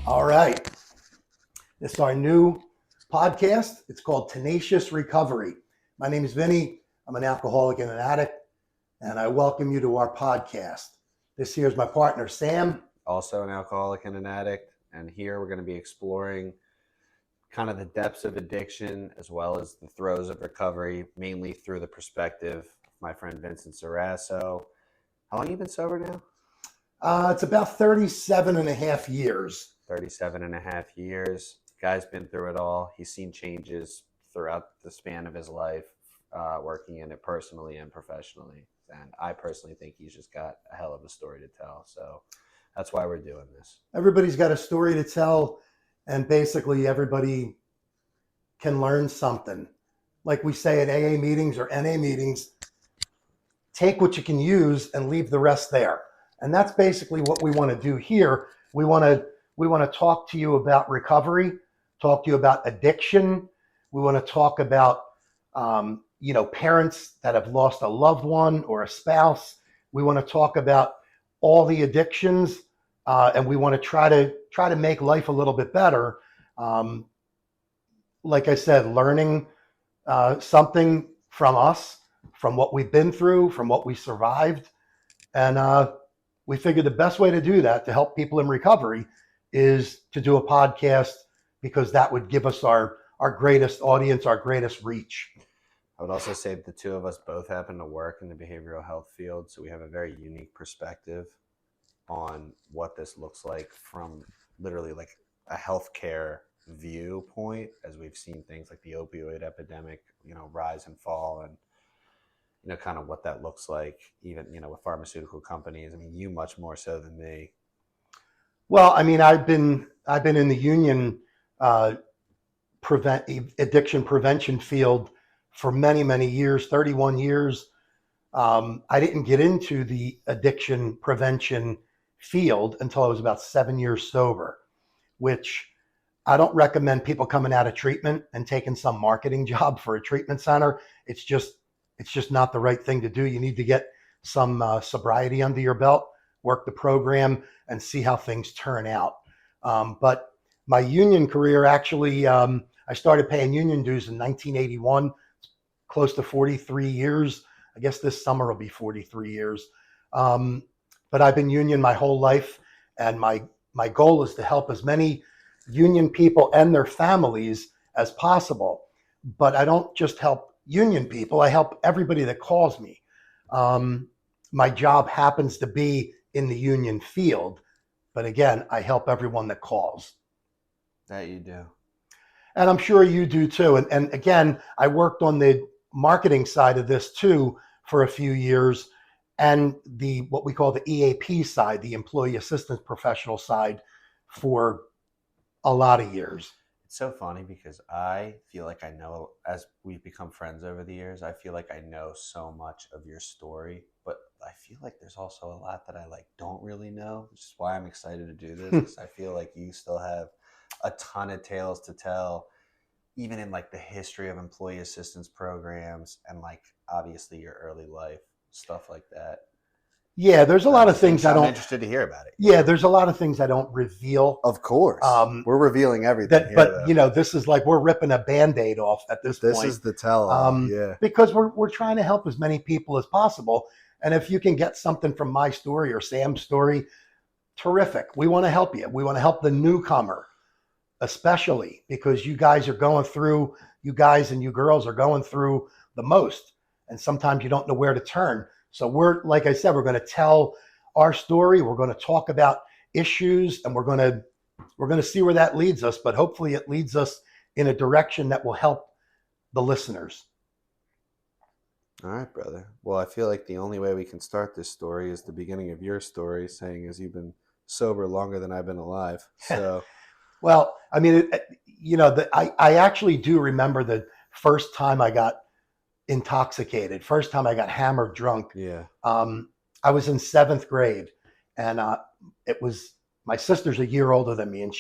All right. This is our new podcast. It's called Tenacious Recovery. My name is Vinny. I'm an alcoholic and an addict, and I welcome you to our podcast. This here is my partner, Sam. Also an alcoholic and an addict. And here we're going to be exploring kind of the depths of addiction as well as the throes of recovery, mainly through the perspective of my friend Vincent Sarasso. How long have you been sober now? It's about 37 and a half years. 37 and a half years. Guy's been through it all. He's seen changes throughout the span of his life, working in it personally and professionally. And I personally think he's just got a hell of a story to tell. So that's why we're doing this. Everybody's got a story to tell, and basically everybody can learn something. Like we say at AA meetings or NA meetings, take what you can use and leave the rest there. And that's basically what we want to do here. We want to talk to you about recovery, talk to you about addiction. We want to talk about parents that have lost a loved one or a spouse. We want to talk about all the addictions, and we want to try to make life a little bit better. Like I said, learning something from us, from what we've been through, from what we survived, and we figured the best way to do that, to help people in recovery, is to do a podcast, because that would give us our greatest audience, our greatest reach. I would also say that the two of us both happen to work in the behavioral health field, so we have a very unique perspective on what this looks like from literally like a healthcare viewpoint, as we've seen things like the opioid epidemic, rise and fall, and kind of what that looks like, even, with pharmaceutical companies. I mean, you much more so than me. Well, I mean, I've been in the union addiction prevention field for many, many years, 31 years. I didn't get into the addiction prevention field until I was about 7 years sober, which I don't recommend people coming out of treatment and taking some marketing job for a treatment center. It's just not the right thing to do. You need to get some sobriety under your belt, work the program, and see how things turn out. But my union career, actually, I started paying union dues in 1981, close to 43 years. I guess this summer will be 43 years. But I've been union my whole life, and my goal is to help as many union people and their families as possible. But I don't just help union people, I help everybody that calls me. My job happens to be in the union field, but again, I help everyone that calls. That you do. And I'm sure you do too. And again, I worked on the marketing side of this too for a few years, and what we call the EAP side, the employee assistance professional side, for a lot of years. It's so funny because I feel like I know, as we've become friends over the years, I feel like I know so much of your story, but I feel like there's also a lot that I don't really know, which is why I'm excited to do this. Because I feel like you still have a ton of tales to tell, even in the history of employee assistance programs and obviously your early life, stuff like that. Yeah, there's a lot of things I'm interested to hear about it. Yeah, there's a lot of things I don't reveal. Of course. We're revealing everything here, but this is we're ripping a Band-Aid off at this point. This is the tell-all, yeah. Because we're trying to help as many people as possible. And if you can get something from my story or Sam's story, terrific. We want to help you. We want to help the newcomer, especially because you guys and you girls are going through the most. And sometimes you don't know where to turn. So like I said, we're going to tell our story. We're going to talk about issues, and we're going to see where that leads us. But hopefully it leads us in a direction that will help the listeners. All right, brother. Well, I feel like the only way we can start this story is the beginning of your story, saying as you've been sober longer than I've been alive. So, well, I mean, I actually do remember the first time I got intoxicated, first time I got hammered drunk. Yeah. I was in 7th grade, and it was, my sister's a year older than me, and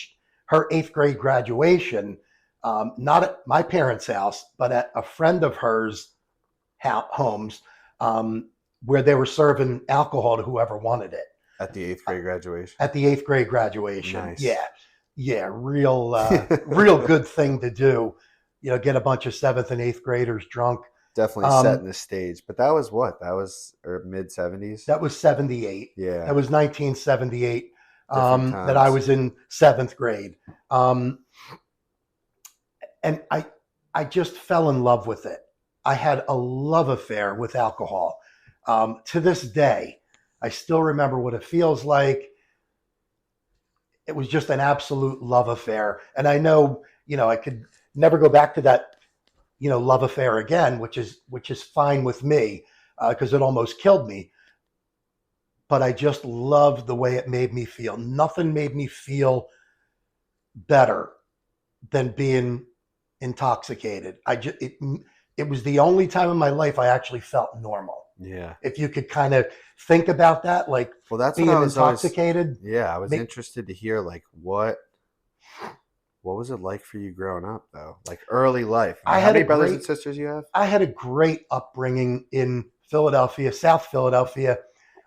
her 8th grade graduation, not at my parents' house, but at a friend of hers' homes, where they were serving alcohol to whoever wanted it. At the 8th grade graduation? At the 8th grade graduation, nice. Yeah. Yeah, real good thing to do. Get a bunch of seventh and eighth graders drunk. Definitely setting the stage. But that was what? That was mid 70s? That was 78. Yeah. That was 1978. Different That I times. was in seventh grade. And I just fell in love with it. I had a love affair with alcohol. To this day, I still remember what it feels like. It was just an absolute love affair. And I know, I could never go back to that, love affair again, which is fine with me, because it almost killed me. But I just loved the way it made me feel. Nothing made me feel better than being intoxicated. It was the only time in my life I actually felt normal. Yeah. If you could kind of think about that, like, well, that's being what I was intoxicated. I was interested to hear, like, what was it like for you growing up, though? Like, early life. I how had many a brothers great- and sisters you have? I had a great upbringing in Philadelphia, South Philadelphia.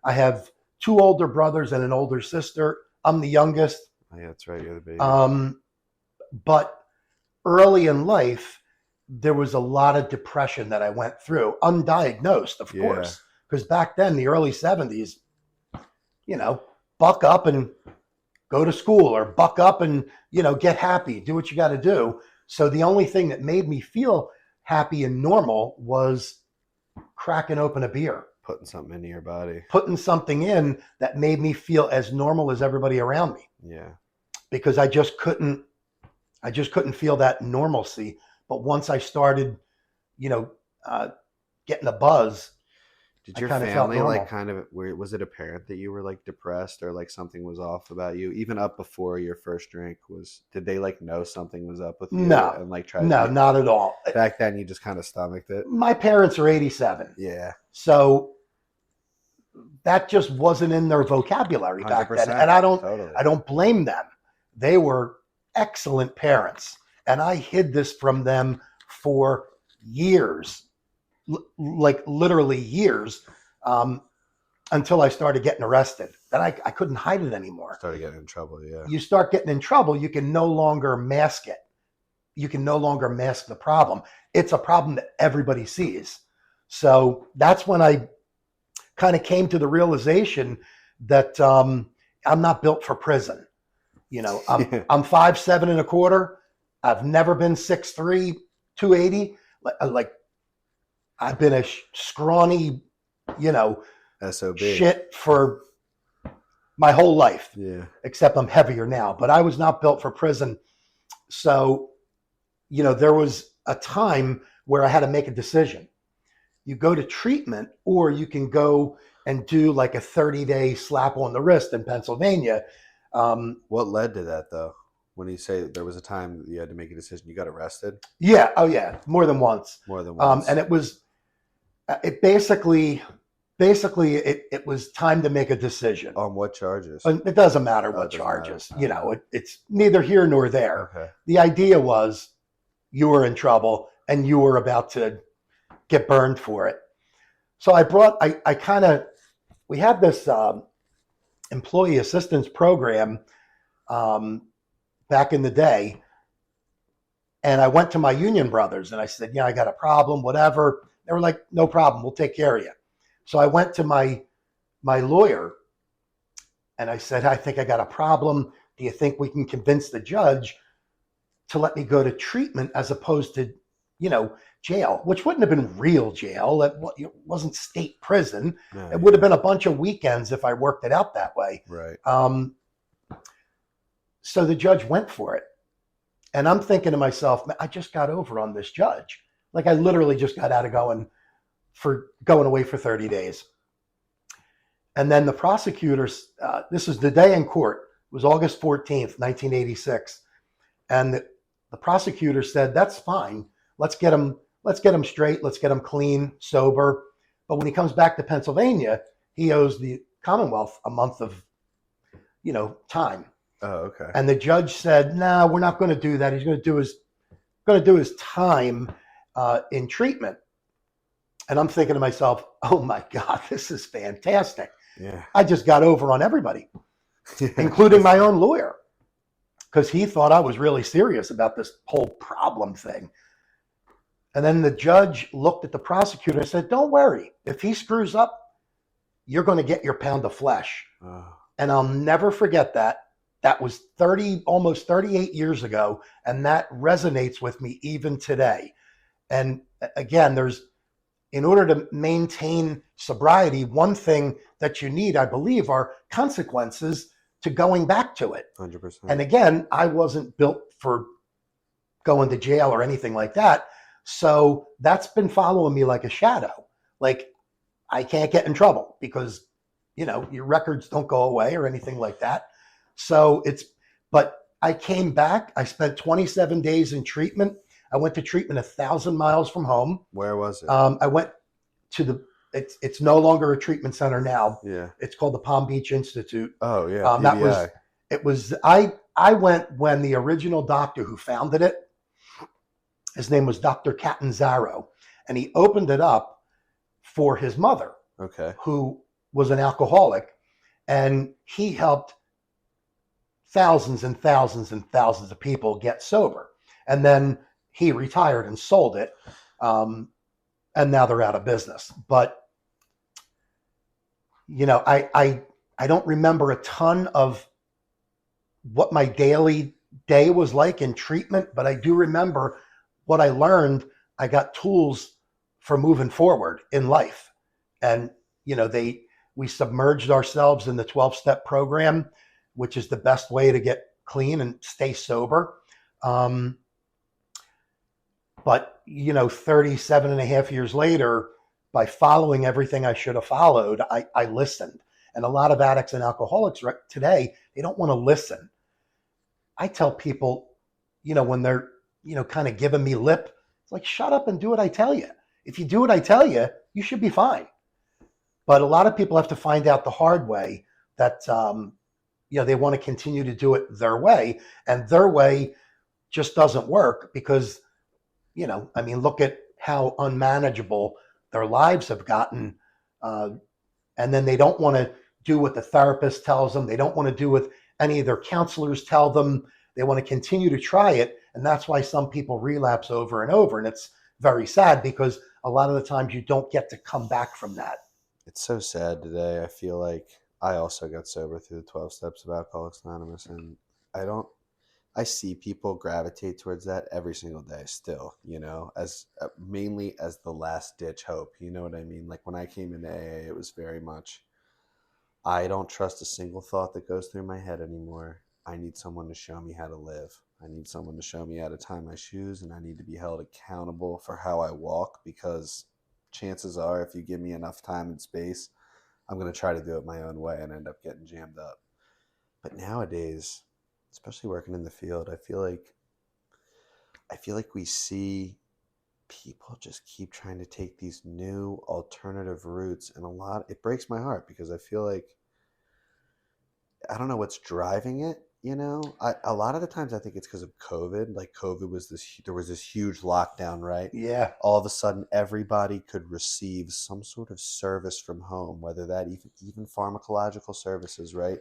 I have two older brothers and an older sister. I'm the youngest. Oh, yeah, that's right. You're the baby. But early in life, there was a lot of depression that I went through, undiagnosed, of course, because back then, the early 70s, buck up and go to school, or buck up and, get happy, do what you got to do. So the only thing that made me feel happy and normal was cracking open a beer, putting something into your body, putting something in that made me feel as normal as everybody around me. Yeah. Because I just couldn't feel that normalcy. But once I started, getting a buzz, did your family was it apparent that you were like depressed, or like something was off about you even up before your first drink? Did they like know something was up with you? No, and like not at all. Back then, you just kind of stomached it. My parents are 87. Yeah. So that just wasn't in their vocabulary back then. And I don't blame them. They were excellent parents. And I hid this from them for years, like literally years, until I started getting arrested. Then I couldn't hide it anymore. Started getting in trouble, yeah. You start getting in trouble, you can no longer mask it. You can no longer mask the problem. It's a problem that everybody sees. So that's when I kind of came to the realization that I'm not built for prison. I'm 5'7.25". I've never been 6'3", 280. Like I've been a scrawny, SOB shit for my whole life. Yeah. Except I'm heavier now. But I was not built for prison. So, there was a time where I had to make a decision. You go to treatment, or you can go and do like a 30-day slap on the wrist in Pennsylvania. What led to that, though? When you say there was a time you had to make a decision, you got arrested? Yeah. Oh, yeah. More than once. And it was time to make a decision. On what charges? It doesn't matter what charges. It's neither here nor there. Okay. The idea was you were in trouble and you were about to get burned for it. So we had this employee assistance program back in the day. And I went to my union brothers and I said, I got a problem, whatever. They were like, no problem, we'll take care of you. So I went to my lawyer and I said, I think I got a problem. Do you think we can convince the judge to let me go to treatment as opposed to, jail, which wouldn't have been real jail. It wasn't state prison. It would have been a bunch of weekends if I worked it out that way. Right. So the judge went for it. And I'm thinking to myself, man, I just got over on this judge. Like I literally just got out of going away for 30 days. And then the prosecutors, this is the day in court. It was August 14th, 1986. And the prosecutor said, that's fine. Let's get him straight. Let's get him clean, sober. But when he comes back to Pennsylvania, he owes the Commonwealth a month of, time. Oh, okay. And the judge said, no, we're not going to do that. He's going to do his time in treatment. And I'm thinking to myself, oh my God, this is fantastic. Yeah. I just got over on everybody, including my own lawyer. because he thought I was really serious about this whole problem thing. And then the judge looked at the prosecutor and said, don't worry. If he screws up, you're going to get your pound of flesh. And I'll never forget that. That was almost 38 years ago. And that resonates with me even today. And again, in order to maintain sobriety, one thing that you need, I believe, are consequences to going back to it. 100%. And again, I wasn't built for going to jail or anything like that. So that's been following me like a shadow. Like, I can't get in trouble because, your records don't go away or anything like that. So but I came back. I spent 27 days in treatment. I went to treatment 1,000 miles from home. Where was it? I went to it's no longer a treatment center now. Yeah. It's called the Palm Beach Institute. Oh yeah. I went when the original doctor who founded it, his name was Dr. Catanzaro, and he opened it up for his mother, okay, who was an alcoholic, and he helped thousands and thousands and thousands of people get sober. And then he retired and sold it, and now they're out of business. But I don't remember a ton of what my daily day was like in treatment, but I do remember what I learned. I got tools for moving forward in life. And, we submerged ourselves in the 12-step program, which is the best way to get clean and stay sober. But, 37 and a half years later, by following everything I should have followed, I listened. And a lot of addicts and alcoholics today, they don't want to listen. I tell people, when they're, kind of giving me lip, it's like, shut up and do what I tell you. If you do what I tell you, you should be fine. But a lot of people have to find out the hard way that, they want to continue to do it their way. And their way just doesn't work because, look at how unmanageable their lives have gotten. And then they don't want to do what the therapist tells them. They don't want to do what any of their counselors tell them. They want to continue to try it. And that's why some people relapse over and over. And it's very sad because a lot of the times you don't get to come back from that. It's so sad today. I feel like I also got sober through the 12 steps of Alcoholics Anonymous. And I see people gravitate towards that every single day still, as mainly as the last ditch hope. You know what I mean? Like when I came into AA, it was very much, I don't trust a single thought that goes through my head anymore. I need someone to show me how to live. I need someone to show me how to tie my shoes, and I need to be held accountable for how I walk, because chances are if you give me enough time and space, I'm going to try to do it my own way and end up getting jammed up. But nowadays, especially working in the field, I feel like we see people just keep trying to take these new alternative routes, and it breaks my heart because I feel like I don't know what's driving it. A lot of the times I think it's because of COVID. Like COVID there was this huge lockdown, right? Yeah. All of a sudden, everybody could receive some sort of service from home, whether that even pharmacological services, right?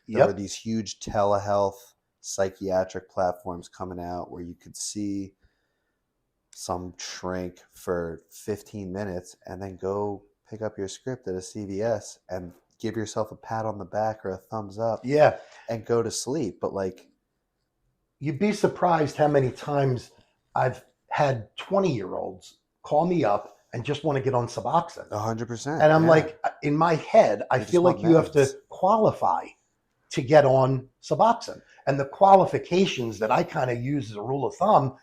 There were these huge telehealth psychiatric platforms coming out where you could see some shrink for 15 minutes and then go pick up your script at a CVS and give yourself a pat on the back or a thumbs up. Yeah. And go to sleep. But you'd be surprised how many times I've had 20-year-olds call me up and just want to get on Suboxone. 100%. And I'm like, in my head, I feel like you have to qualify to get on Suboxone. And the qualifications that I kind of use as a rule of thumb,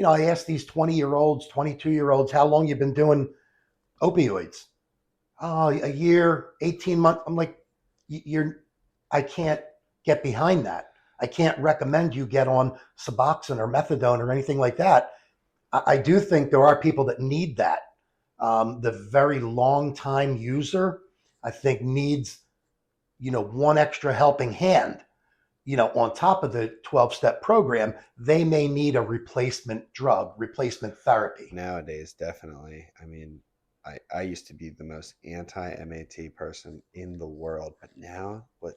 I ask these 20-year-olds, 22-year-olds, how long you've been doing opioids? Oh, a year, 18 months. I'm like, I can't get behind that. I can't recommend you get on Suboxone or methadone or anything like that. I do think there are people that need that. The very long time user, I think, needs, one extra helping hand. On top of the 12-step program, they may need a replacement drug, replacement therapy. Nowadays, definitely. I used to be the most anti-MAT person in the world, but now what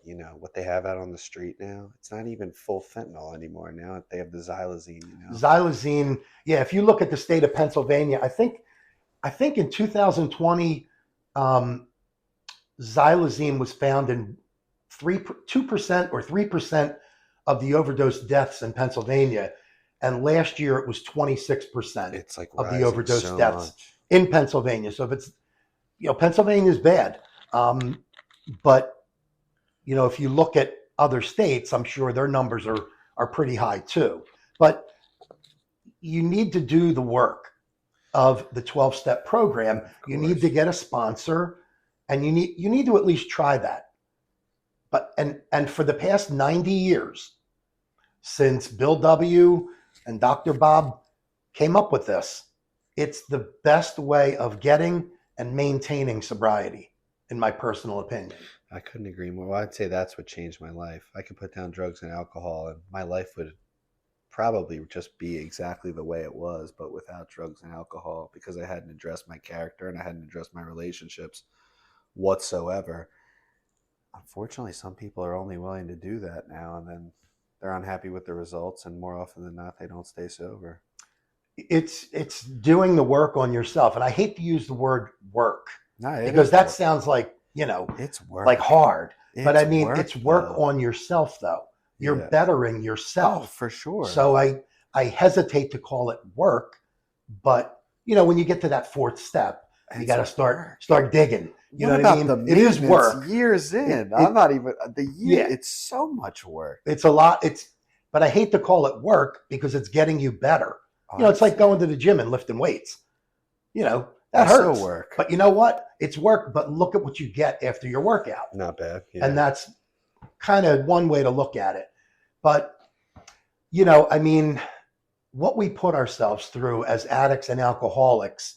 they have out on the street now, it's not even full fentanyl anymore. Now they have the xylazine. Xylazine, yeah. If you look at the state of Pennsylvania, I think in 2020, um, xylazine was found in 2% or 3% of the overdose deaths in Pennsylvania, and last year it was 26% It's like of the rising overdose so deaths much. in Pennsylvania. So if it's, Pennsylvania is bad, but if you look at other states, I'm sure their numbers are pretty high too. But you need to do the work of the 12-step program. You need to get a sponsor, and you need to at least try that. But and for the past 90 years, since Bill W. and Dr. Bob came up with this, it's the best way of getting and maintaining sobriety, in my personal opinion. I couldn't agree more. Well, I'd say that's what changed my life. I could put down drugs and alcohol, and my life would probably just be exactly the way it was, but without drugs and alcohol, because I hadn't addressed my character and I hadn't addressed my relationships whatsoever. Unfortunately, some people are only willing to do that now, and then they're unhappy with the results, and more often than not, they don't stay sober. It's doing the work on yourself, and I hate to use the word work No, because that sounds like it's work. like hard. But I mean, work, it's work though. on yourself, though. You're Yeah. bettering yourself. Oh, for sure. So I hesitate to call it work, but when you get to that fourth step, you got to start digging. You know what I mean? It is work. Years in, I'm not even the year. Yeah. It's so much work. It's a lot. But I hate to call it work because it's getting you better. It's like going to the gym and lifting weights. That That's hurts. so work. But you know what? It's work. But look at what you get after your workout. Not bad. Yeah. And that's kind of one way to look at it. But I mean, what we put ourselves through as addicts and alcoholics,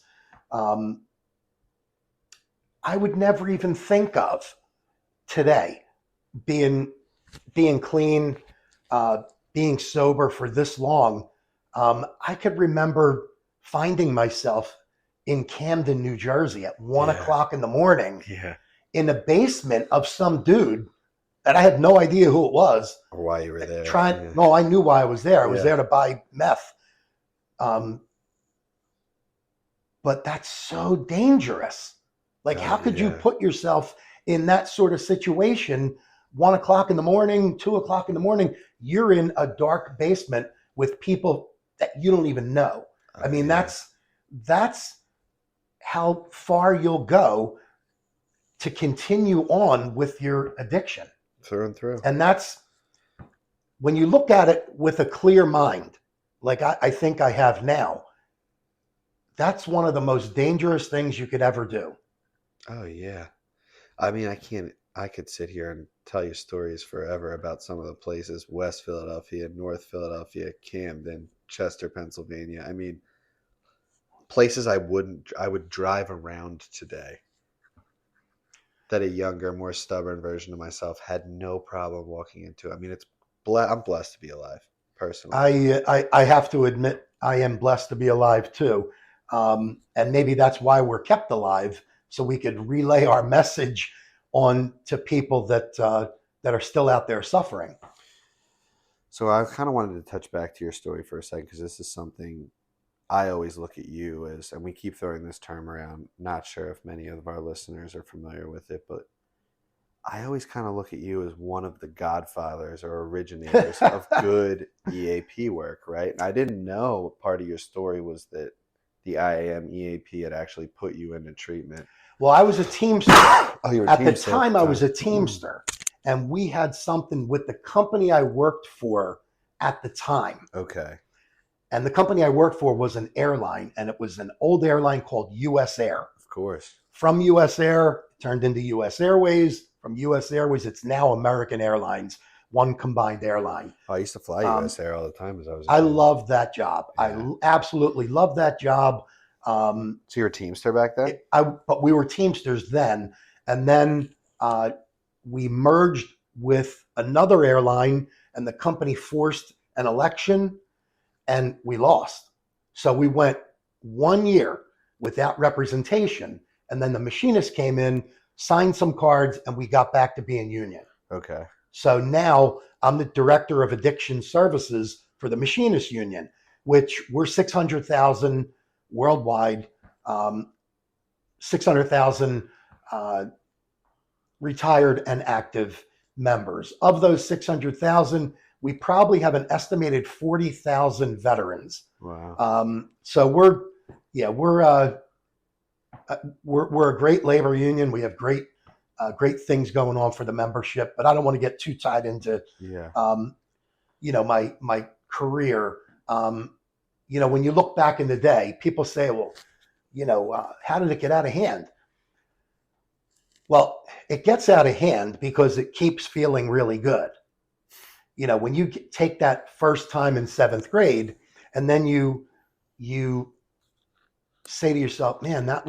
I would never even think of today being clean, being sober for this long. I could remember finding myself in Camden, New Jersey at 1:00 in the morning in the basement of some dude that I had no idea who it was. Or why you were there. No, I knew why I was there. I was there to buy meth. But that's so dangerous. Like, how could you put yourself in that sort of situation? 1:00 in the morning, 2:00 in the morning, you're in a dark basement with people that you don't even know. I mean, that's how far you'll go to continue on with your addiction. Through and through. And that's when you look at it with a clear mind, like I think I have now, that's one of the most dangerous things you could ever do. Oh, yeah. I mean, I could sit here and tell you stories forever about some of the places: West Philadelphia, North Philadelphia, Camden, Chester, Pennsylvania. I mean, places I would drive around today that a younger, more stubborn version of myself had no problem walking into. I mean, I'm blessed to be alive, personally. I have to admit, I am blessed to be alive too. And maybe that's why we're kept alive, so we could relay our message on to people that are still out there suffering. So I kind of wanted to touch back to your story for a second, because this is something I always look at you as, and we keep throwing this term around. Not sure if many of our listeners are familiar with it, but I always kind of look at you as one of the godfathers or originators of good EAP work, right? And I didn't know part of your story was that the IAM EAP had actually put you into treatment. Well, I was a teamster. Oh, you were at the time. I was a teamster, and we had something with the company I worked for at the time. Okay. And the company I worked for was an airline, and it was an old airline called US Air. Of course. From US Air, it turned into US Airways. From US Airways, it's now American Airlines, one combined airline. I used to fly US Air all the time as I was. I loved that job. Yeah. I absolutely loved that job. So you were a Teamster back then? But we were Teamsters then. And then we merged with another airline, and the company forced an election, and we lost. So we went 1 year without representation. And then the machinist came in, signed some cards, and we got back to being union. Okay. So now I'm the director of addiction services for the machinist union, which we're 600,000 worldwide, 600,000 retired and active members. Of those 600,000, we probably have an estimated 40,000 veterans. Wow. So we're a great labor union. We have great things going on for the membership, but I don't want to get too tied into my career. When you look back in the day, people say, well, how did it get out of hand? Well, it gets out of hand because it keeps feeling really good. When you take that first time in 7th grade and then you say to yourself, man, that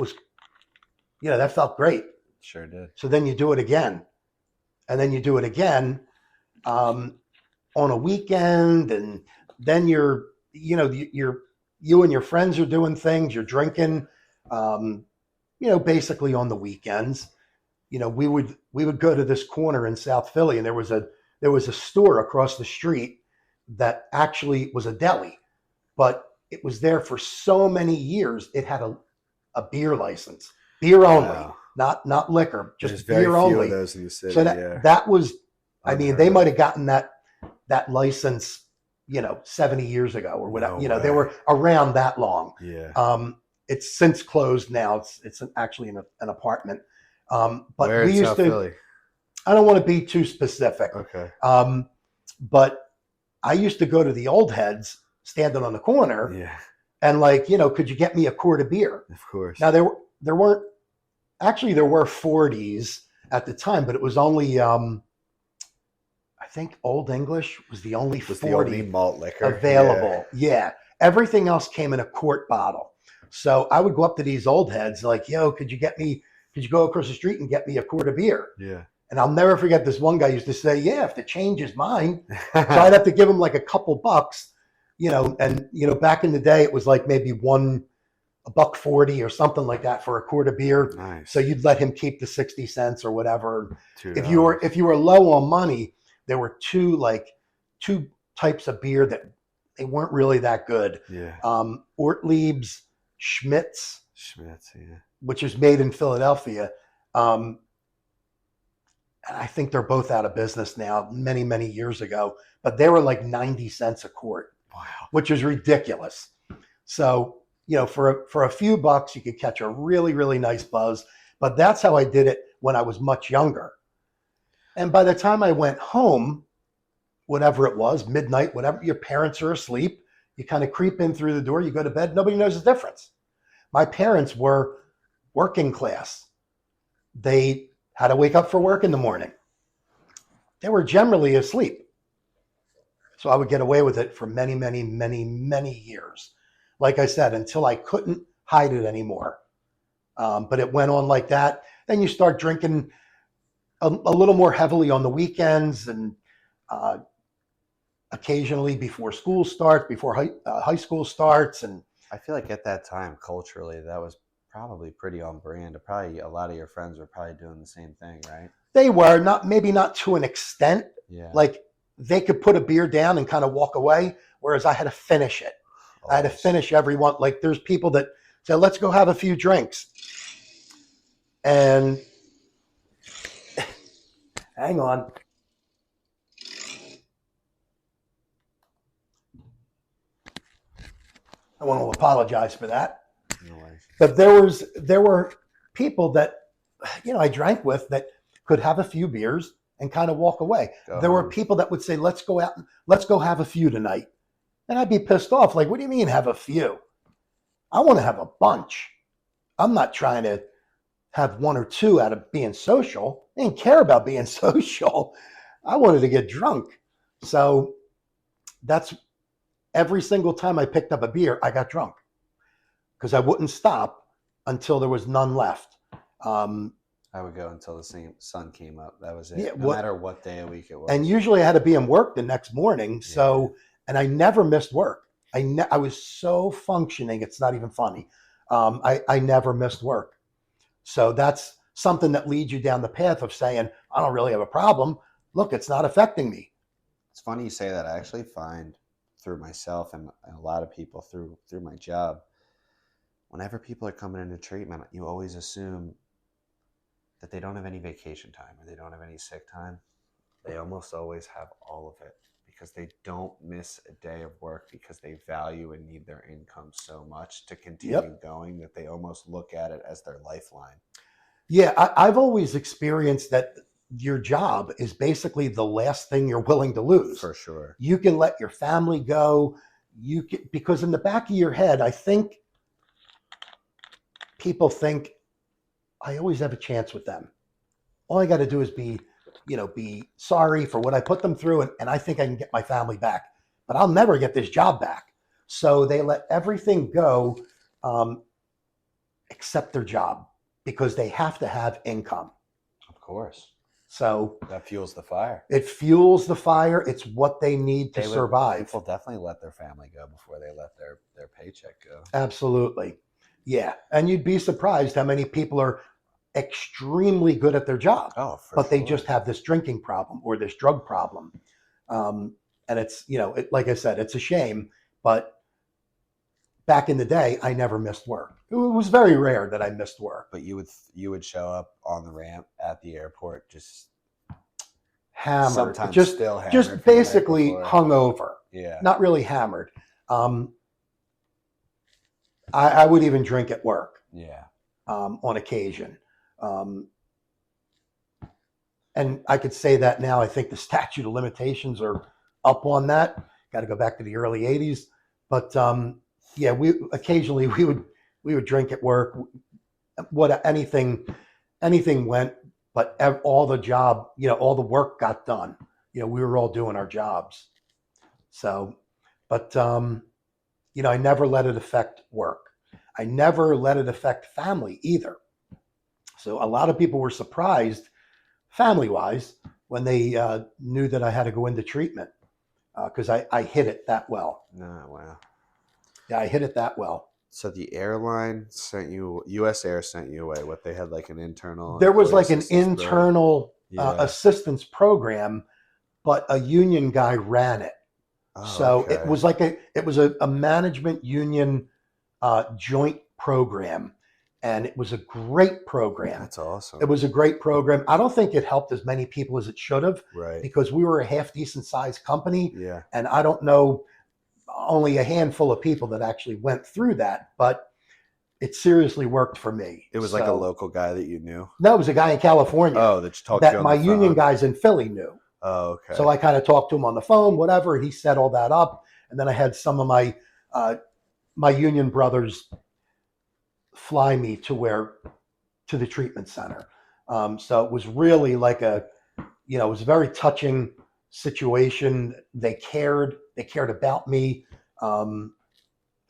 felt great. Sure did. So then you do it again, and then you do it again on a weekend, and then you and your friends are doing things. You're drinking, basically on the weekends. We would go to this corner in South Philly, and there was a store across the street that actually was a deli, but it was there for so many years. It had a beer license, beer only. Wow. Not liquor, just There's very beer few only. of those in the city. So that was, they might have gotten that license, 70 years ago or whatever. No They way. were around that long. Yeah. It's since closed now. It's actually an apartment. But Where we in used South to. Philly? I don't want to be too specific. Okay. But I used to go to the old heads standing on the corner. Yeah. And could you get me a quart of beer? Of course. Now there were 40s at the time, but it was only I think Old English was the only 40 the only malt liquor available. Yeah. Everything else came in a quart bottle. So I would go up to these old heads like, yo, could you go across the street and get me a quart of beer? Yeah. And I'll never forget this one guy used to say, yeah, if the change is mine. So I'd have to give him like a couple bucks, and back in the day it was like maybe $1.40 or something like that for a quart of beer. Nice. So you'd let him keep the 60 cents or whatever. $2. If you were low on money, there were two types of beer that they weren't really that good. Yeah. Ortlieb's Schmitz, yeah. which is made in Philadelphia. I think they're both out of business now, many, many years ago, but they were like 90 cents a quart. Wow. Which is ridiculous. So, for a few bucks, you could catch a really, really nice buzz. But that's how I did it when I was much younger. And by the time I went home, whatever it was, midnight, whatever, your parents are asleep, you kind of creep in through the door, you go to bed, nobody knows the difference. My parents were working class. They had to wake up for work in the morning. They were generally asleep. So I would get away with it for many, many, many, many years. Like I said, until I couldn't hide it anymore. But it went on like that. Then you start drinking a little more heavily on the weekends and occasionally before school starts, before high school starts. And I feel like at that time, culturally, that was probably pretty on brand. Probably a lot of your friends were probably doing the same thing, right? they were maybe not to an extent. Yeah. Like they could put a beer down and kind of walk away, whereas I had to finish it. I had to finish every one. Like there's people that say, let's go have a few drinks. And hang on. I want to apologize for that. No way. But there were people that, I drank with that could have a few beers and kind of walk away. There were people that would say, let's go out, let's go have a few tonight. And I'd be pissed off. Like, what do you mean have a few? I want to have a bunch. I'm not trying to have one or two out of being social. I didn't care about being social. I wanted to get drunk. So that's every single time I picked up a beer, I got drunk because I wouldn't stop until there was none left. I would go until the sun came up. That was it. Yeah, no matter what day of week it was. And usually I had to be in work the next morning. So, and I never missed work. I was so functioning. It's not even funny. I never missed work. So that's something that leads you down the path of saying, I don't really have a problem. Look, it's not affecting me. It's funny you say that. I actually find through myself and a lot of people through my job, whenever people are coming into treatment, you always assume that they don't have any vacation time or they don't have any sick time. They almost always have all of it because they don't miss a day of work because they value and need their income so much to continue going that they almost look at it as their lifeline. Yeah, I've always experienced that your job is basically the last thing you're willing to lose. For sure. You can let your family go. You can, because in the back of your head, I think people think I always have a chance with them. All I got to do is be sorry for what I put them through, and I think I can get my family back. But I'll never get this job back. So they let everything go except their job because they have to have income. Of course. So that fuels the fire. It fuels the fire. It's what they need to survive. People definitely let their family go before they let their paycheck go. Absolutely. Yeah. And you'd be surprised how many people are extremely good at their job, but they just have this drinking problem or this drug problem. And it's, like I said, it's a shame, but back in the day, I never missed work. It was very rare that I missed work. But you would show up on the ramp at the airport just hammered, sometimes just still hammered, just basically hungover. Yeah, not really hammered. I would even drink at work. Yeah, on occasion. And I could say that now. I think the statute of limitations are up on that. Got to go back to the early '80s, but yeah, we would drink at work. Anything went, but all the job, all the work got done. We were all doing our jobs. So, but I never let it affect work. I never let it affect family either. So a lot of people were surprised, family-wise, when they knew that I had to go into treatment because I hit it that well. No, wow. Yeah, I hit it that well. So the airline sent you, US Air sent you away. What, they had like an internal? There was like an internal assistance program, but a union guy ran it. So it was like a management union joint program. And it was a great program. That's awesome. It was a great program. I don't think it helped as many people as it should have, right? Because we were a half decent sized company. Yeah. And I don't know, only a handful of people that actually went through that, but it seriously worked for me. It was like a local guy that you knew? No, it was a guy in California. Oh, that you talked to on the phone. That my union guys in Philly knew. Oh, okay. So I kind of talked to him on the phone, whatever. He set all that up. And then I had some of my union brothers fly me to the treatment center. So it was really like it was a very touching situation. They cared about me. And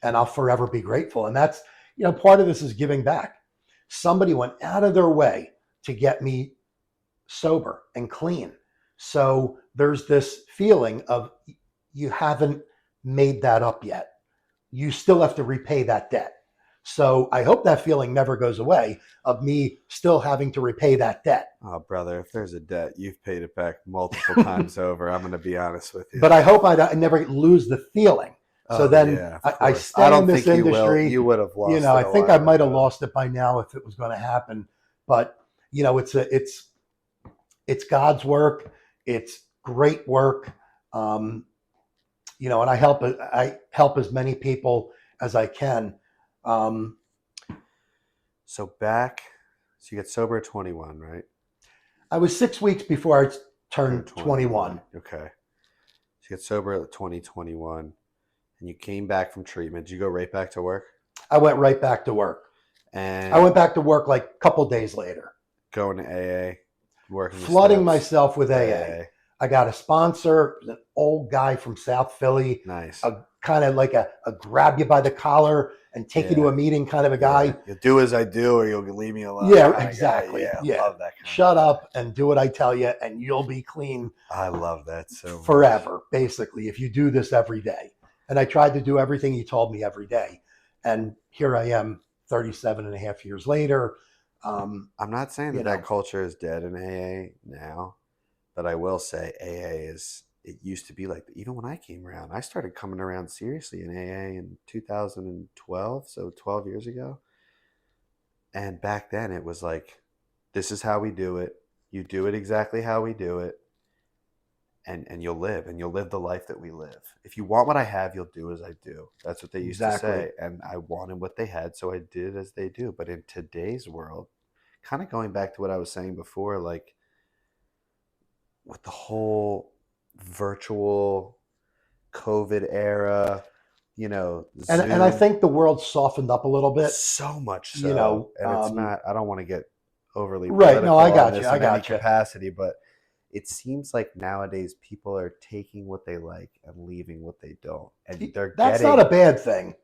I'll forever be grateful. And that's, part of this is giving back. Somebody went out of their way to get me sober and clean. So there's this feeling of you haven't made that up yet. You still have to repay that debt. So I hope that feeling never goes away of me still having to repay that debt. Oh, brother, if there's a debt, you've paid it back multiple times over. I'm going to be honest with you. But I hope I never lose the feeling. So then I stay in this industry. You would have lost it. I think I might have lost it by now if it was going to happen. But, it's God's work. It's great work. And I help as many people as I can. So you get sober at 21, right? I was 6 weeks before I turned 21. Okay. So you get sober at 2021 and you came back from treatment. Did you go right back to work? I went right back to work. And I went back to work like a couple days later. Going to AA, working. Flooding myself with AA. I got a sponsor, an old guy from South Philly. Nice. Kind of like a grab you by the collar and take you to a meeting kind of a guy. Yeah. You'll do as I do or you'll leave me alone. Yeah, exactly. Yeah. I love that kind Shut up and do what I tell you and you'll be clean. I love that so much. Forever, basically, if you do this every day. And I tried to do everything he told me every day. And here I am 37 and a half years later. I'm not saying You that know, culture is dead in AA now, but I will say AA is. It used to be like even when I came around, I started coming around seriously in AA in 2012, so 12 years ago. And back then, it was like, this is how we do it. You do it exactly how we do it, and you'll live the life that we live. If you want what I have, you'll do as I do. That's what they used to exactly. say, and I wanted what they had, so I did as they do. But in today's world, kind of going back to what I was saying before, like with the whole virtual COVID era, And I Zoom, think the world softened up a little bit. so much You so. know, And it's not, I don't want to get overly right? No, political I on got you. this I in any got you. capacity, but it seems like nowadays people are taking what they like and leaving what they don't. And they're That's not a getting bad thing.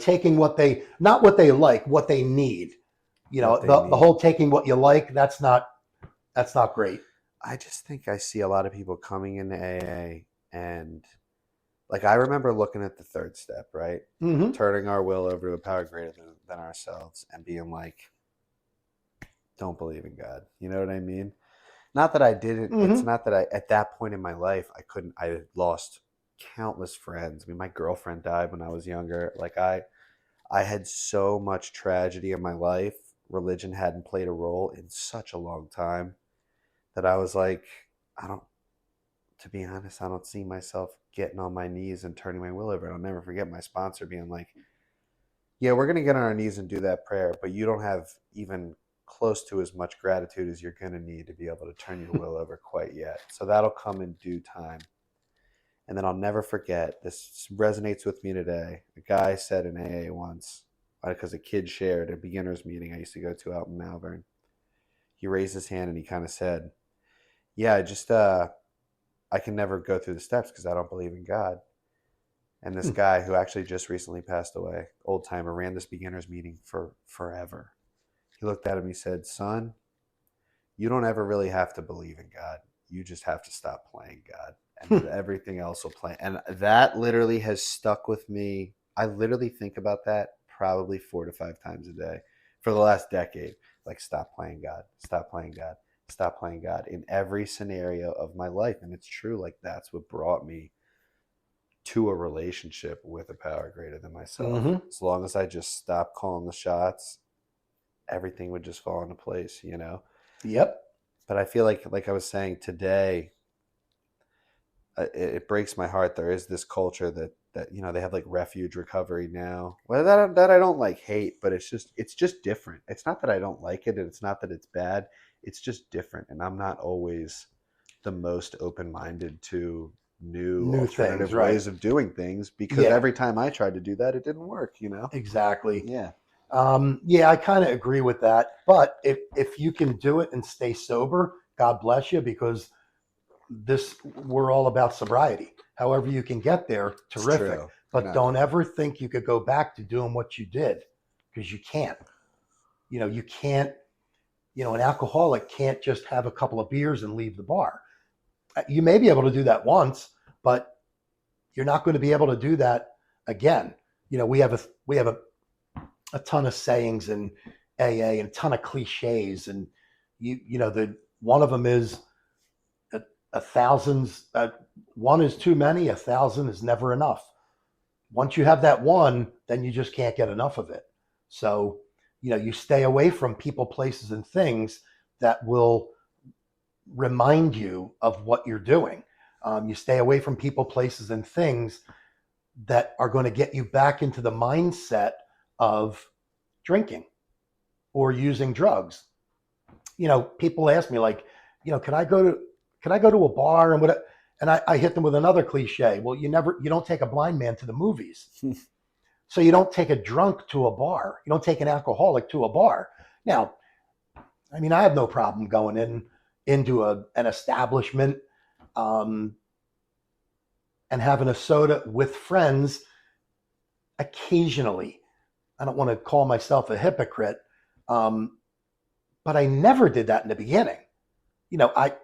Taking not what they like, what they need. what they The need. whole taking what you like, that's not great. I just think I see a lot of people coming into AA and like I remember looking at the third step, right? Mm-hmm. Turning our will over to a power greater than ourselves and being like, don't believe in God. You know what I mean? Not that I didn't, it's Mm-hmm. not that I, at that point in my life, I had lost countless friends. I mean, my girlfriend died when I was younger. Like I had so much tragedy in my life. Religion hadn't played a role in such a long time that I was like, I don't, to be honest, I don't see myself getting on my knees and turning my will over. And I'll never forget my sponsor being like, yeah, we're going to get on our knees and do that prayer, but you don't have even close to as much gratitude as you're going to need to be able to turn your will over quite yet. So that'll come in due time. And then I'll never forget, this resonates with me today. A guy said in AA once, because a kid shared a beginner's meeting I used to go to out in Malvern. He raised his hand and he kind of said, yeah, I can never go through the steps because I don't believe in God. And this guy who actually just recently passed away, old timer, ran this beginner's meeting for forever. He looked at him, he said, son, you don't ever really have to believe in God. You just have to stop playing God. And everything else will play. And that literally has stuck with me. I literally think about that probably 4 to 5 times a day for the last decade. Like, stop playing God, stop playing God, stop playing God in every scenario of my life. And it's true. Like, that's what brought me to a relationship with a power greater than myself. Mm-hmm. As long as I just stopped calling the shots, everything would just fall into place. Yep. But I feel like I was saying today, it breaks my heart. There is this culture that they have like refuge recovery now. Well, that I don't like hate, but it's just different. It's not that I don't like it, and it's not that it's bad. It's just different, and I'm not always the most open minded to new New things, alternative right? ways of doing things because Yeah, every time I tried to do that, it didn't work. exactly. Yeah, Yeah, I kind of agree with that. But if you can do it and stay sober, God bless you, because we're all about sobriety. However you can get there, it's terrific. true. But No, don't ever think you could go back to doing what you did, because you can't. You can't. An alcoholic can't just have a couple of beers and leave the bar. You may be able to do that once, but you're not going to be able to do that again. We have a ton of sayings in AA and a ton of cliches, and the one of them is a thousand's one is too many, a thousand is never enough. Once you have that one, then you just can't get enough of it. So you stay away from people, places, and things that will remind you of what you're doing. You stay away from people, places, and things that are going to get you back into the mindset of drinking or using drugs. People ask me like, can I go to a bar and what? And I hit them with another cliche. Well, you don't take a blind man to the movies. So you don't take a drunk to a bar. You don't take an alcoholic to a bar. Now, I mean, I have no problem going into an establishment um, and having a soda with friends occasionally. I don't want to call myself a hypocrite, but I never did that in the beginning. I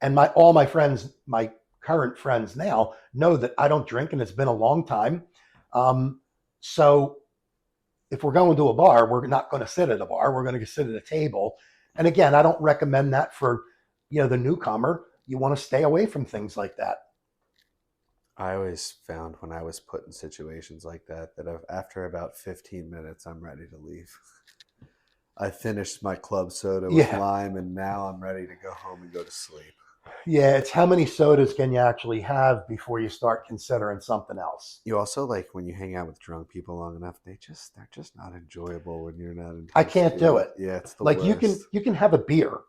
and all my friends, my current friends now, know that I don't drink, and it's been a long time. So if we're going to a bar, we're not going to sit at a bar. We're going to sit at a table. And again, I don't recommend that for, the newcomer. You want to stay away from things like that. I always found when I was put in situations like that, after about 15 minutes, I'm ready to leave. I finished my club soda with lime, and now I'm ready to go home and go to sleep. Yeah, it's how many sodas can you actually have before you start considering something else. You also, like, when you hang out with drunk people long enough, they're just not enjoyable when you're not. I can't do it. Yeah, it's the like worst. you can have a beer,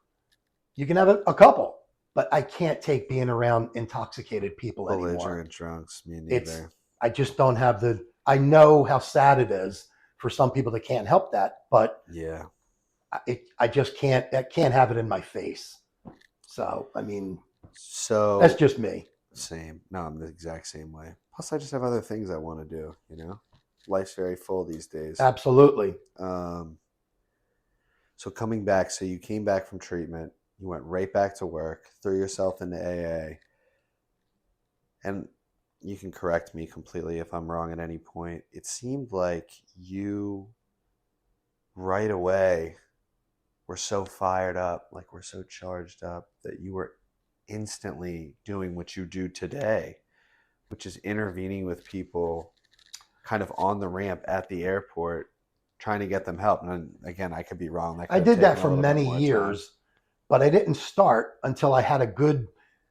you can have a couple, but I can't take being around intoxicated people anymore. Belligerent drunks, me neither. I just don't have I know how sad it is for some people that can't help that, but yeah, I just can't have it in my face. So, I mean, so that's just me. Same. No, I'm the exact same way. Plus, I just have other things I want to do, Life's very full these days. Absolutely. So coming back, so you came back from treatment, you went right back to work, threw yourself into AA, and you can correct me completely if I'm wrong at any point. It seemed like you right away were so fired up, like we're so charged up, that you were instantly doing what you do today, which is intervening with people kind of on the ramp at the airport, trying to get them help. And again, I could be wrong. I did that for many years, but I didn't start until I had a good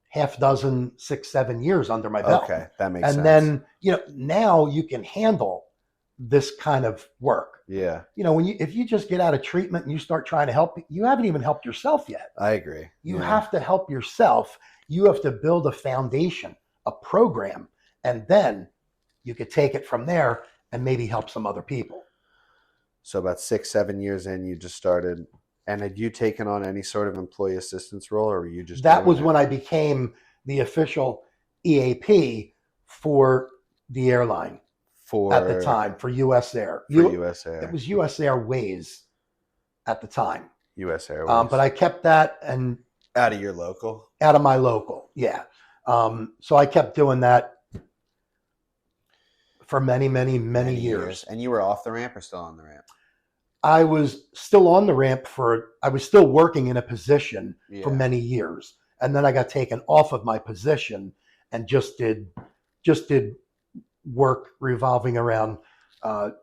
half dozen, 6, 7 years under my belt. Okay, that makes sense. And then, now you can handle this kind of work. Yeah. If you just get out of treatment and you start trying to help, you haven't even helped yourself yet. I agree. You have to help yourself. You have to build a foundation, a program, and then you could take it from there and maybe help some other people. So about 6, 7 years in, you just started. And had you taken on any sort of employee assistance role, or were you just? That was when I became the official EAP for the airline. At the time, for U.S. Air. U.S. Air. It was U.S. Airways at the time. U.S. Airways. But I kept that and out of your local? Out of my local, yeah. So I kept doing that for many, many, many years. And you were off the ramp or still on the ramp? I was still on the ramp I was still working in a position for many years. And then I got taken off of my position and just did work revolving around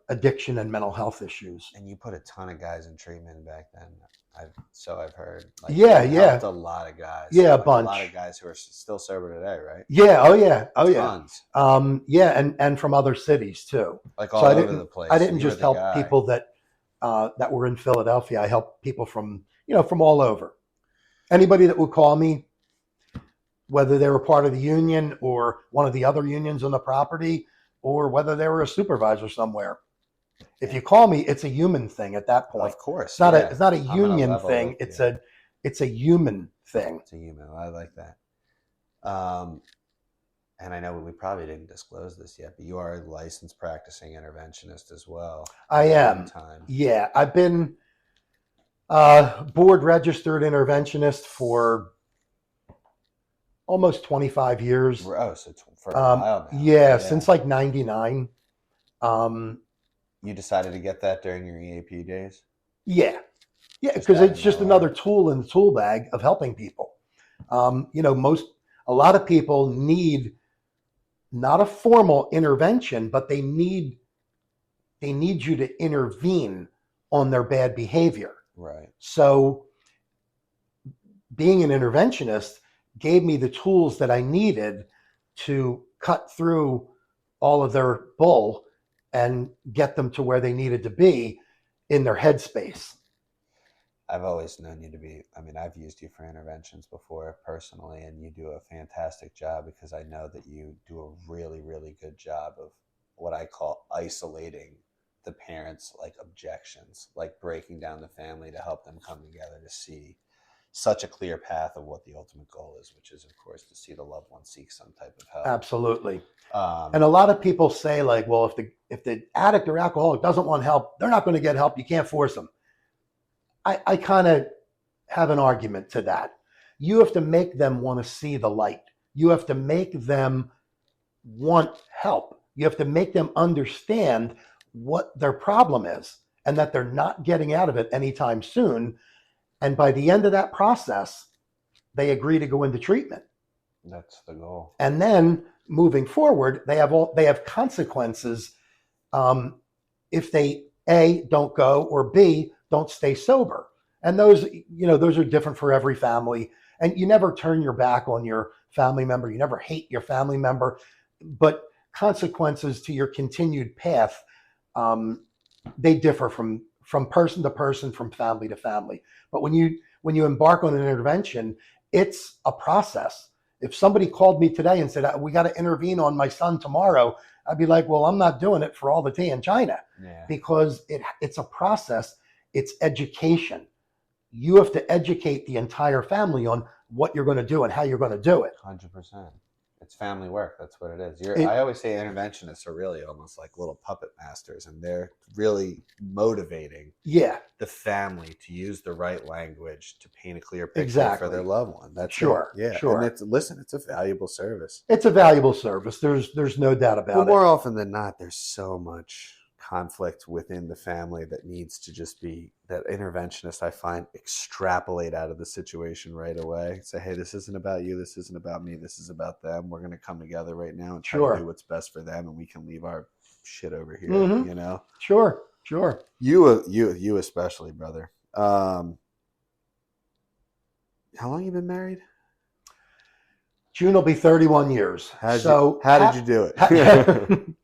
addiction and mental health issues. And you put a ton of guys in treatment back then. I've heard. Like, yeah. Helped a lot of guys. Yeah, a bunch. A lot of guys who are still sober today, right? Yeah. Oh yeah. Tons. Yeah. And from other cities too. Like all over the place. I didn't just help people that were in Philadelphia. I helped people from all over. Anybody that would call me, whether they were part of the union or one of the other unions on the property, or whether they were a supervisor somewhere. If you call me, it's a human thing at that point. Of course. It's not a union thing. It's a human thing. It's a human. I like that. And I know we probably didn't disclose this yet, but you are a licensed practicing interventionist as well. I am. Yeah. I've been board registered interventionist for almost 25 years. Oh, so for a while now. Yeah, since like 99. You decided to get that during your EAP days? Yeah, because it's just another tool in the tool bag of helping people. A lot of people need not a formal intervention, but they need you to intervene on their bad behavior. Right. So being an interventionist gave me the tools that I needed to cut through all of their bull and get them to where they needed to be in their headspace. I've always known you to be, I've used you for interventions before personally, and you do a fantastic job because I know that you do a really, really good job of what I call isolating the parents' objections, breaking down the family to help them come together to see such a clear path of what the ultimate goal is, which is, of course, to see the loved one seek some type of help. Absolutely. And a lot of people say, well, if the addict or alcoholic doesn't want help, they're not going to get help. You can't force them. I kind of have an argument to that. You have to make them want to see the light. You have to make them want help. You have to make them understand what their problem is and that they're not getting out of it anytime soon. And by the end of that process, they agree to go into treatment. That's the goal. And then moving forward, they have consequences if they A, don't go, or B, don't stay sober. And those are different for every family. And you never turn your back on your family member. You never hate your family member. But consequences to your continued path, they differ from person to person, from family to family. But when you embark on an intervention, it's a process. If somebody called me today and said, we got to intervene on my son tomorrow, I'd be like, well, I'm not doing it for all the tea in China. Yeah. Because it's a process. It's education. You have to educate the entire family on what you're going to do and how you're going to do it. 100%. It's family work. That's what it is. It- I always say interventionists are really almost like little puppet masters, and they're really motivating Yeah, the family to use the right language to paint a clear picture Exactly. for their loved one. That's Sure, it. Yeah. sure. And it's a valuable service. it's a valuable service. There's no doubt But about it. more often than not, there's so much conflict within the family that needs to just be, that interventionists, I find, extrapolate out of the situation right away. Say, hey, this isn't about you. This isn't about me. This is about them. We're going to come together right now and try Sure. to do what's best for them, and we can leave our shit over here. Mhm. You know, Sure. you especially, brother. How long you been married? June will be 31 years. How did you do it?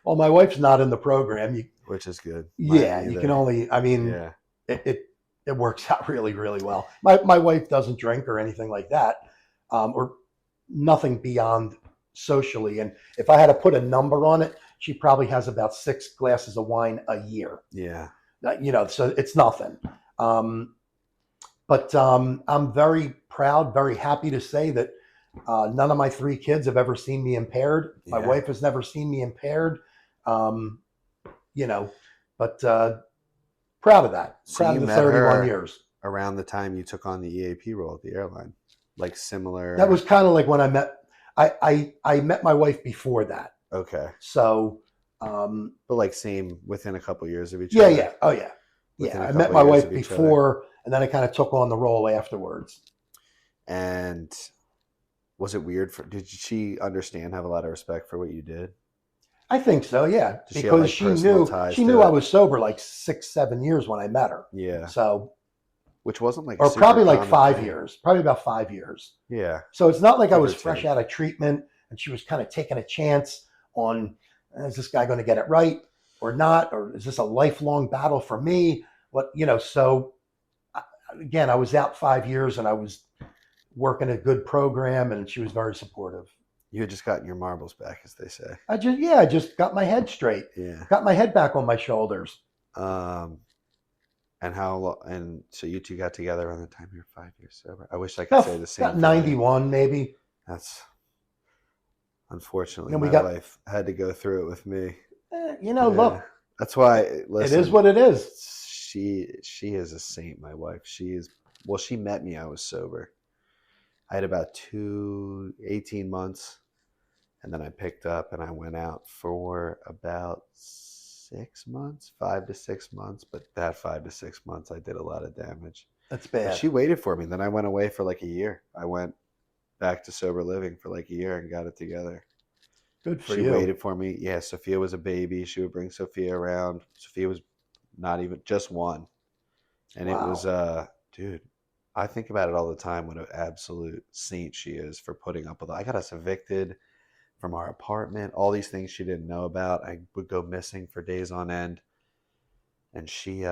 Well, my wife's not in the program. Which is good. Yeah, Mine you either. can only. I mean, Yeah. it works out really, really well. My wife doesn't drink or anything like that, or nothing beyond socially. And if I had to put a number on it, she probably has about 6 glasses of wine a year. Yeah. So it's nothing. But I'm very proud, very happy to say that none of my 3 kids have ever seen me impaired. My Yeah. wife has never seen me impaired. But proud of that. So Proud you of the met 31 her years. around the time you took on the EAP role at the airline, like similar. That was kind of like when I met my wife before that. Okay. So, But like same within a couple years of each yeah, other. yeah. Oh, yeah. Within Yeah. a I met couple my years wife of each before, and then I kind of took on the role afterwards. And was it weird did she understand, have a lot of respect for what you did? I think so, yeah. Does she have, like, Because personal ties she to knew it? I was sober like 6, 7 years when I met her. Yeah. So, Which wasn't like a or super probably like common 5 thing. years, probably about 5 years. Yeah. So it's not like I Give or was fresh take. out of treatment and she was kind of taking a chance on, is this guy going to get it right or not? Or is this a lifelong battle for me? So again, I was out 5 years and I was working a good program and she was very supportive. You had just gotten your marbles back, as they say. I just got my head straight, Yeah. got my head back on my shoulders. And so you two got together around the time you were 5 years sober. I wish I could say the same. About for me. 91, maybe. That's unfortunately And we my got- wife had to go through it with me. Look, That's why. Listen, it is what it is. She is a saint. My wife. She met me. I was sober. I had about 18 months, and then I picked up and I went out for about 6 months, 5 to 6 months. But that 5 to 6 months, I did a lot of damage. That's But bad. she waited for me. Then I went away for like a year. I went back to sober living for like a year and got it together. Good for She you. waited for me. Yeah, Sophia was a baby. She would bring Sophia around. Sophia was not even just 1. And Wow. it was dude, I think about it all the time, what an absolute saint she is for putting up with it. I got us evicted from our apartment, all these things she didn't know about. I would go missing for days on end. And she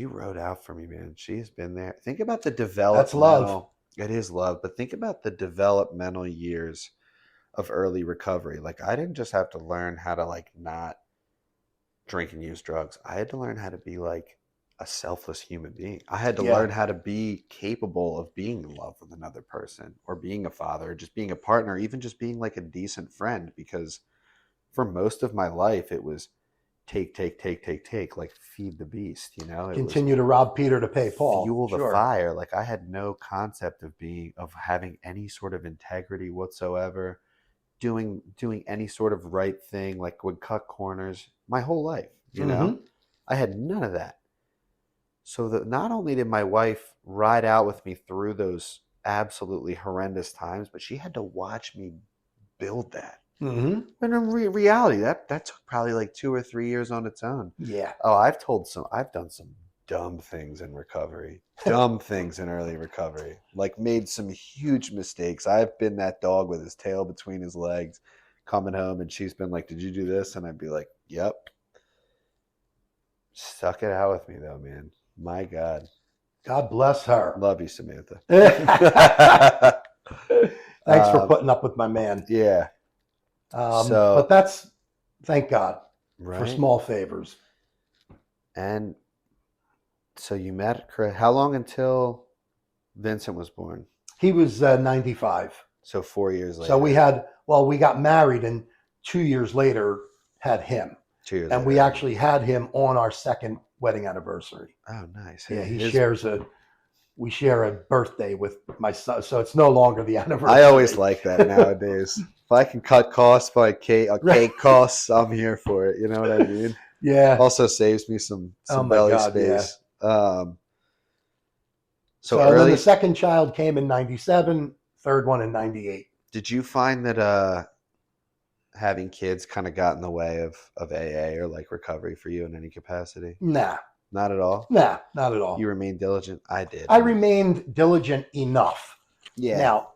wrote out for me, man. She's been there. Think about the developmental. That's love. It is love, but think about the developmental years of early recovery. Like, I didn't just have to learn how to like not drink and use drugs. I had to learn how to be like a selfless human being. I had to Yeah. learn how to be capable of being in love with another person, or being a father, or just being a partner, even just being like a decent friend. Because for most of my life, it was take, like feed the beast, It was Continue to rob Peter to pay Paul. fuel the Sure. fire. Like, I had no concept of having any sort of integrity whatsoever. doing any sort of right thing, like would cut corners my whole life, you know? Mm-hmm. I had none of that. So that not only did my wife ride out with me through those absolutely horrendous times, but she had to watch me build that. Mm-hmm. And in reality, that took probably like 2 or 3 years on its own. Yeah. Oh, I've done some dumb things in recovery, dumb things in early recovery, like made some huge mistakes. I've been that dog with his tail between his legs coming home, and she's been like, "Did you do this?" And I'd be like, "Yep." Stuck it out with me though, man. My God. God bless her. Love you, Samantha. Thanks for putting up with my man. Yeah. But that's, thank God for Right. small favors. And so you met Chris. How long until Vincent was born? He was 95. So 4 years later. So we got married, and 2 years later had him. 2 years And later. we actually had him on our second wedding anniversary. Oh, nice. Yeah, we share a birthday with my son, so it's no longer the anniversary. I always like that nowadays. If I can cut costs by cake costs, I'm here for it. You know what I mean? Yeah. Also saves me some belly space. Yeah. So then early. The second child came in 97, third one in 98. Did you find that having kids kind of got in the way of AA or like recovery for you in any capacity? Nah. Not at all? Nah, not at all. You remained diligent? I did. I remained diligent enough. Yeah. Now,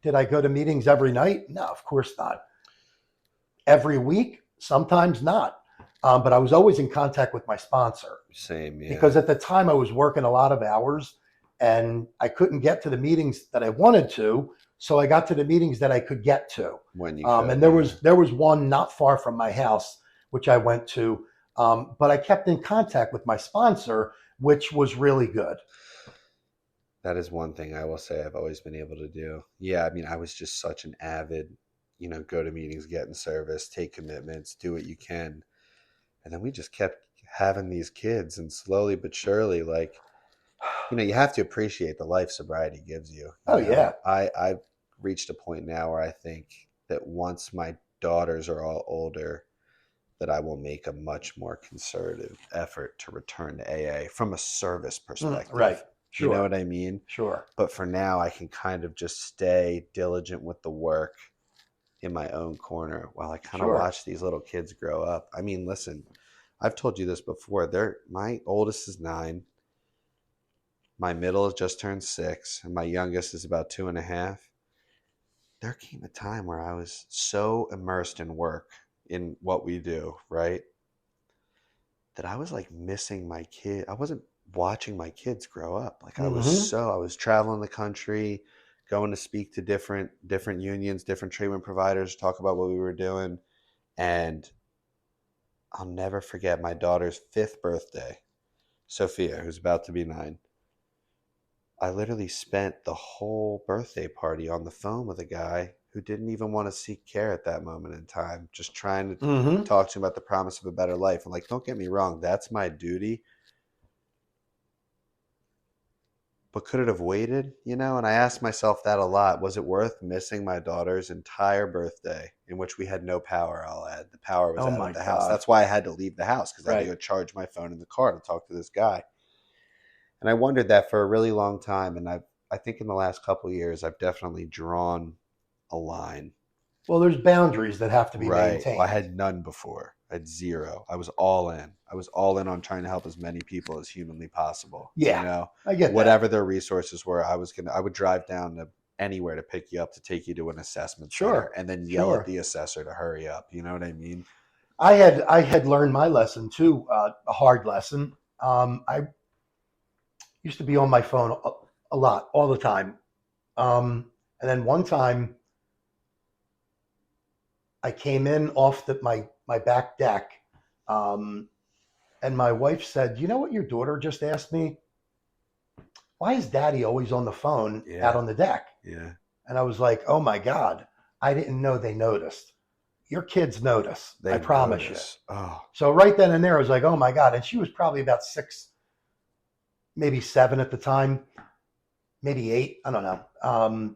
did I go to meetings every night? No, of course not. Every week? Sometimes not. But I was always in contact with my sponsor. Same, yeah. Because at the time I was working a lot of hours and I couldn't get to the meetings that I wanted to. So I got to the meetings that I could get to. When you could, and there was one not far from my house, which I went to. But I kept in contact with my sponsor, which was really good. That is one thing I will say I've always been able to do. Yeah, I mean, I was just such an avid, go to meetings, get in service, take commitments, do what you can. And then we just kept having these kids, and slowly but surely, like, you have to appreciate the life sobriety gives you. Yeah. I've reached a point now where I think that once my daughters are all older, that I will make a much more concerted effort to return to AA from a service perspective. Right. Sure. You know what I mean? Sure. But for now, I can kind of just stay diligent with the work in my own corner while I kind of watch these little kids grow up. I mean, listen, I've told you this before. My oldest is 9. My middle has just turned 6, and my youngest is about 2.5. There came a time where I was so immersed in work, in what we do, right, that I was like missing my kid. I wasn't watching my kids grow up. Like I was traveling the country, going to speak to different unions, different treatment providers, talk about what we were doing. And I'll never forget my daughter's 5th birthday, Sophia, who's about to be 9. I literally spent the whole birthday party on the phone with a guy who didn't even want to seek care at that moment in time, just trying to talk to him about the promise of a better life. And like, don't get me wrong, that's my duty. But could it have waited? And I asked myself that a lot. Was it worth missing my daughter's entire birthday, in which we had no power, I'll add. The power was out of the house. That's why I had to leave the house, because I had to go charge my phone in the car to talk to this guy. And I wondered that for a really long time. And I think in the last couple of years, I've definitely drawn a line. Well, there's boundaries that have to be maintained. Well, I had none before. I had 0. I was all in. I was all in on trying to help as many people as humanly possible. Yeah, I get that. Whatever their resources were, I would drive down to anywhere to pick you up, to take you to an assessment center, and then yell at the assessor to hurry up. You know what I mean? I had learned my lesson too, a hard lesson. I used to be on my phone a lot, all the time. And then one time I came in off my back deck, and my wife said, "You know what your daughter just asked me? Why is Daddy always on the phone out on the deck?" Yeah. And I was like, "Oh my God, I didn't know they noticed. Your kids notice. I promise you." Oh. So right then and there, I was like, "Oh my God!" And she was probably about 6, maybe 7 at the time, maybe 8. I don't know.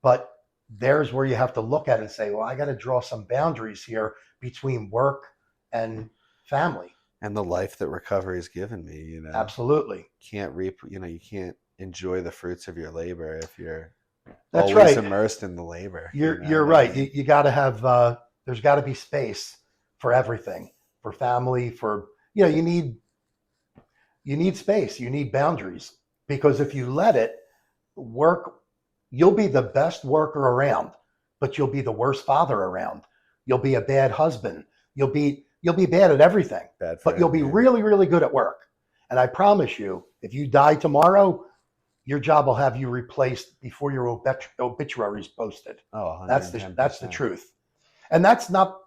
But there's where you have to look at it and say, well, I got to draw some boundaries here between work and family. And the life that recovery has given me, Absolutely. you can't enjoy the fruits of your labor if you're That's always right. immersed in the labor. You're right. You got to have, there's got to be space for everything, for family, for, you need space, you need boundaries, because if you let it work, you'll be the best worker around, but you'll be the worst father around. You'll be a bad husband. You'll be bad at everything, but you'll be really, really good at work. And I promise you, if you die tomorrow, your job will have you replaced before your obituary is posted. Oh, that's the truth. And that's not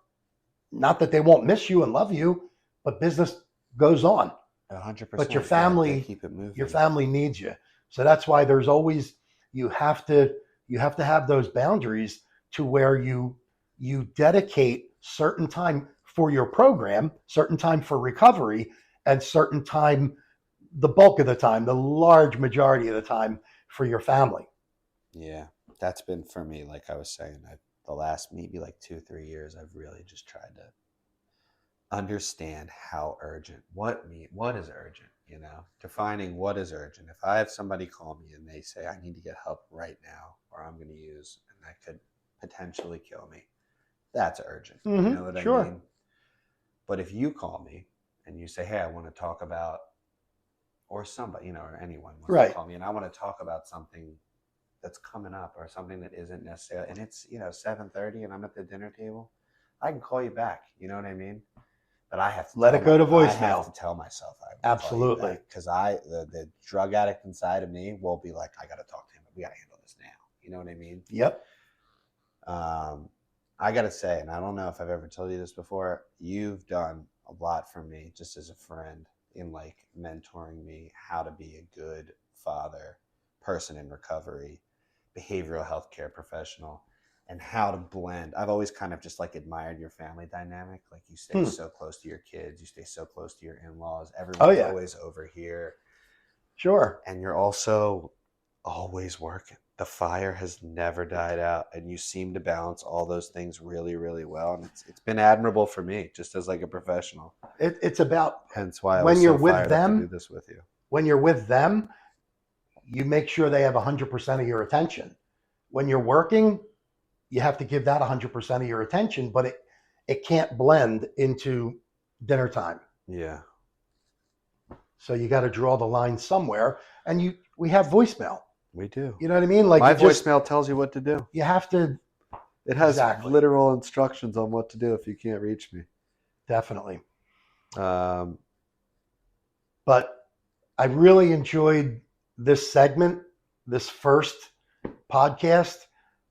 that they won't miss you and love you, but business goes on. 100%. But your family, keep it moving. Your family needs you. So that's why there's always, you have to have those boundaries to where you dedicate certain time for your program, certain time for recovery, and certain time, the bulk of the time, the large majority of the time, for your family. Yeah, that's been for me, like I was saying, the last maybe like 2-3 years, I've really just tried to understand how urgent, what is urgent, defining what is urgent. If I have somebody call me and they say, I need to get help right now, or I'm going to use, and that could potentially kill me, that's urgent. You know what Sure. I mean? But if you call me and you say, hey, I want to talk about, or somebody, or anyone wants to call me and I want to talk about something that's coming up or something that isn't necessarily, and it's, 7:30 and I'm at the dinner table, I can call you back. You know what I mean? But I have to let it go to voicemail. I have to tell myself absolutely, because the drug addict inside of me will be like, I got to talk to him. We got to handle this now. You know what I mean? Yep. I got to say, and I don't know if I've ever told you this before, you've done a lot for me just as a friend in like mentoring me how to be a good father, person in recovery, behavioral health care professional, and how to blend. I've always kind of just like admired your family dynamic. Like you stay so close to your kids, you stay so close to your in-laws. Everyone's always over here. Sure. And you're also always working. The fire has never died out, and you seem to balance all those things really, really well. And it's been admirable for me, just as like a professional. It's about, hence why when you're with fired them, up to do this with you. When you're with them, you make sure they have 100% of your attention. When you're working, you have to give that 100% of your attention, but it can't blend into dinner time. Yeah. So you got to draw the line somewhere, and we have voicemail. We do. You know what I mean? Like my voicemail tells you what to do. You have to. It has literal instructions on what to do if you can't reach me. Definitely. But I really enjoyed this segment, this first podcast.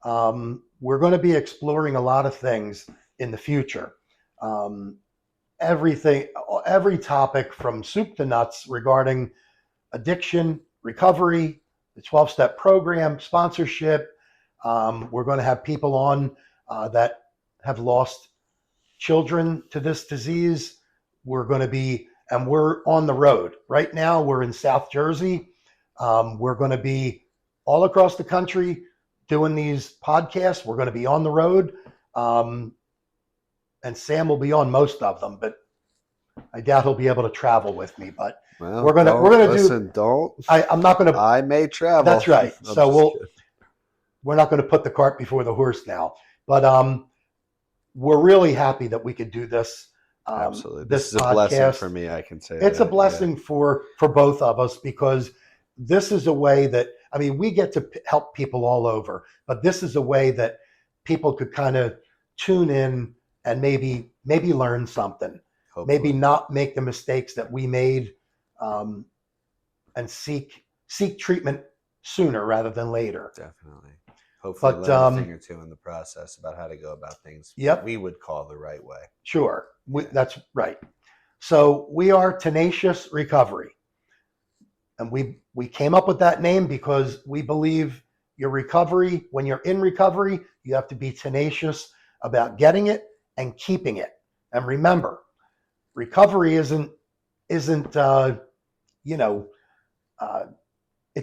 We're going to be exploring a lot of things in the future. Every topic from soup to nuts regarding addiction, recovery, the 12-step program, sponsorship. We're going to have people on that have lost children to this disease. We're on the road. Right now, we're in South Jersey. We're going to be all across the country doing these podcasts. We're going to be on the road. And Sam will be on most of them, but I doubt he'll be able to travel with me. But we're gonna I'm not gonna. I may travel. That's right. So we're not going to put the cart before the horse now. But we're really happy that we could do this. Absolutely, this is a blessing for me. I can say it's a blessing for both of us, because this is a way that, we get to help people all over, but this is a way that people could kind of tune in and maybe learn something. Hopefully. Maybe not make the mistakes that we made, and seek treatment sooner rather than later. Definitely. Hopefully learn a thing or two in the process about how to go about things we would call the right way. Sure. That's right. So we are Tenacious Recovery. And we came up with that name because we believe when you're in recovery, you have to be tenacious about getting it and keeping it. And remember, recovery isn't it's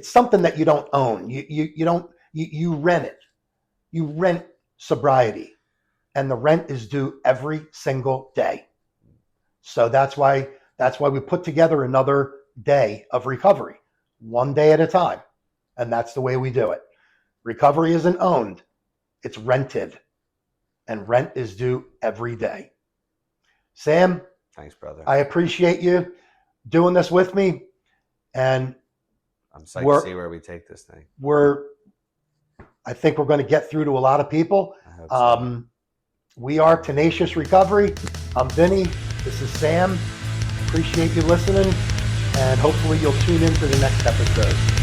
something that you don't own. You rent it. You rent sobriety, and the rent is due every single day. So that's why we put together another day of recovery, one day at a time. And that's the way we do it. Recovery isn't owned, it's rented. And rent is due every day. Sam, Thanks, brother. I appreciate you doing this with me. And I'm psyched to see where we take this thing. I think we're going to get through to a lot of people. I hope so. We are Tenacious Recovery. I'm Vinny. This is Sam. Appreciate you listening. And hopefully you'll tune in for the next episode.